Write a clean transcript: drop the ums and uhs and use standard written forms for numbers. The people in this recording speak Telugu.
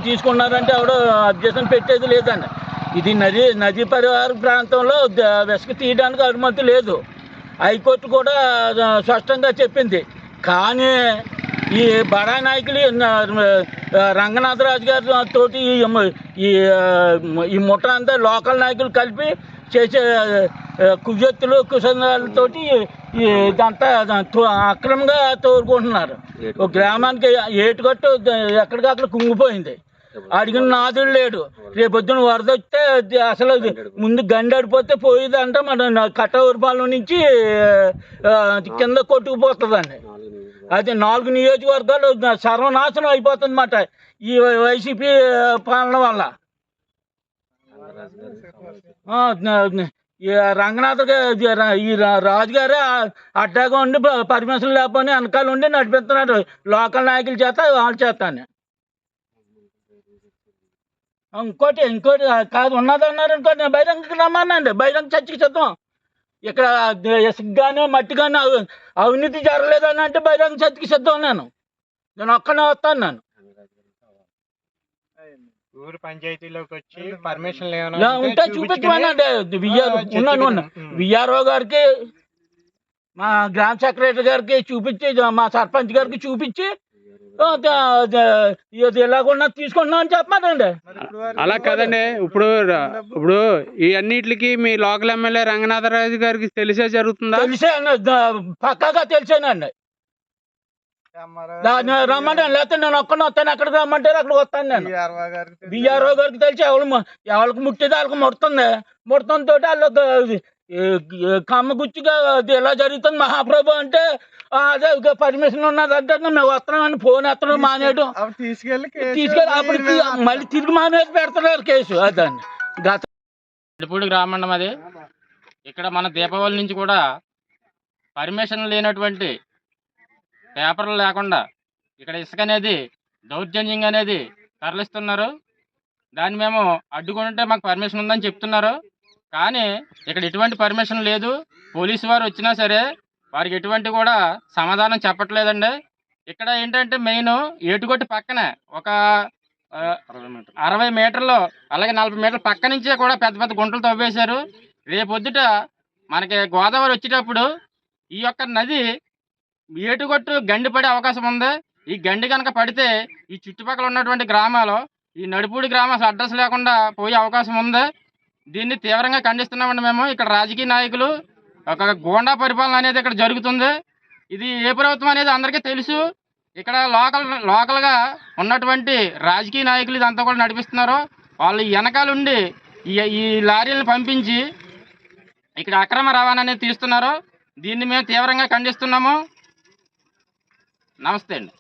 తీసుకున్నారంటే ఎవడో అబ్జెక్షన్ పెట్టేది లేదండి. ఇది నదీ పరివార ప్రాంతంలో ఇసుక తీయడానికి అనుమతి లేదు. హైకోర్టు కూడా స్పష్టంగా చెప్పింది. కానీ ఈ బడా నాయకులు రంగనాథరాజు గారి తోటి ఈ ముఠా అంతా లోకల్ నాయకులు కలిపి చేసే కుజెత్తులు కుసందాలతోటి ఇదంతా అక్రమంగా తోడుకుంటున్నారు. ఒక గ్రామానికి ఏటుకట్టు ఎక్కడికక్కడ కుంగిపోయింది. అడిగిన నాదుడు లేడు. రేపొద్దున వరద వస్తే అసలు ముందు గండాడిపోతే పోయేదంటే మన కట్టవరపాలెం నుంచి కింద కొట్టుకుపోతుందండి. అది 4 నియోజకవర్గాలు సర్వనాశనం అయిపోతుంది అన్నమాట ఈ వైసీపీ పాలన వల్ల. రంగనాథ్ ఈ రాజుగారే అడ్డాగా ఉండి పర్మిషన్ లేకపోతే వెనకాల ఉండి నడిపిస్తున్నాడు లోకల్ నాయకుల చేత వాళ్ళ చేత. ఇంకోటి కాదు ఉన్నదన్నారు అనుకోండి, బహిరంగ రమ్మనండి, బహిరంగ చర్చకి సిద్ధం. ఇక్కడ ఇసుక కానీ మట్టి కానీ అవినీతి జరగలేదని అంటే బహిరంగ చర్చకి సిద్ధం. నేను ఒక్కనే వస్తాను. ఊరు పంచాయతీలోకి వచ్చి పర్మిషన్ ఉంటే చూపించమనండి. విఆర్ఓ గారికి, మా గ్రామ సెక్రటరీ గారికి చూపించి, మా సర్పంచ్ గారికి చూపించి ఎలాగున్నా తీసుకుంటున్నాం అని చెప్పమానండి. అలా కదండి. ఇప్పుడు ఈ అన్నిటికి మీ లోకల్ ఎమ్మెల్యే రంగనాథరాజు గారికి తెలిసే జరుగుతుందా? తెలిసే పక్కాగా తెలిసేనండి. రమ్మంటే లేకపోతే నేను ఒక్కనే వస్తాను. ఎక్కడికి రమ్మంటే అక్కడికి వస్తాను. నేను బిఆర్ఓ గారికి తెలిసి ఎవరికి ముట్టేది వాళ్ళకి ముడతంతో వాళ్ళు కమ్మ గుచ్చిగా ఇలా జరుగుతుంది మహాప్రభు అంటే అదే పర్మిషన్ ఉన్నదంటే మేము వస్తున్నామని ఫోన్ ఎత్తడం మానేయడం, తీసుకెళ్ళి అప్పుడు మళ్ళీ తిరిగి మానేసి పెడుతున్నారు కేసు. అదండి గత నడిపూడి గ్రామం అది. ఇక్కడ మన దీపావళి నుంచి కూడా పర్మిషన్ లేనటువంటి పేపర్లు లేకుండా ఇక్కడ ఇసుక అనేది దౌర్జన్యంగా అనేది తరలిస్తున్నారు. దాన్ని మేము అడ్డుకుంటే మాకు పర్మిషన్ ఉందని చెప్తున్నారు. కానీ ఇక్కడ ఎటువంటి పర్మిషన్ లేదు. పోలీసు వారు వచ్చినా సరే వారికి ఎటువంటి కూడా సమాధానం చెప్పట్లేదండి. ఇక్కడ ఏంటంటే మెయిన్ ఏటుగొట్టి పక్కనే ఒక 60 మీటర్లు అలాగే 40 మీటర్ల పక్క నుంచే కూడా పెద్ద పెద్ద గుంటలు తవ్వేశారు. రేపొద్దుట మనకి గోదావరి వచ్చేటప్పుడు ఈ యొక్క నది ఏటుగొట్టు గండి పడే అవకాశం ఉంది. ఈ గండి కనుక పడితే ఈ చుట్టుపక్కల ఉన్నటువంటి గ్రామాలు, ఈ నడిపూడి గ్రామం అసలు అడ్రస్ లేకుండా పోయే అవకాశం ఉంది. దీన్ని తీవ్రంగా ఖండిస్తున్నామండి మేము. ఇక్కడ రాజకీయ నాయకులు ఒక గూండా పరిపాలన అనేది ఇక్కడ జరుగుతుంది. ఇది ఏ ప్రభుత్వం అనేది అందరికీ తెలుసు. ఇక్కడ లోకల్గా ఉన్నటువంటి రాజకీయ నాయకులు ఇదంతా కూడా నడిపిస్తున్నారు. వాళ్ళు వెనకాలండి ఈ లారీలను పంపించి ఇక్కడ అక్రమ రవాణా అనేది తీస్తున్నారు. దీన్ని మేము తీవ్రంగా ఖండిస్తున్నాము. నమస్తే అండి.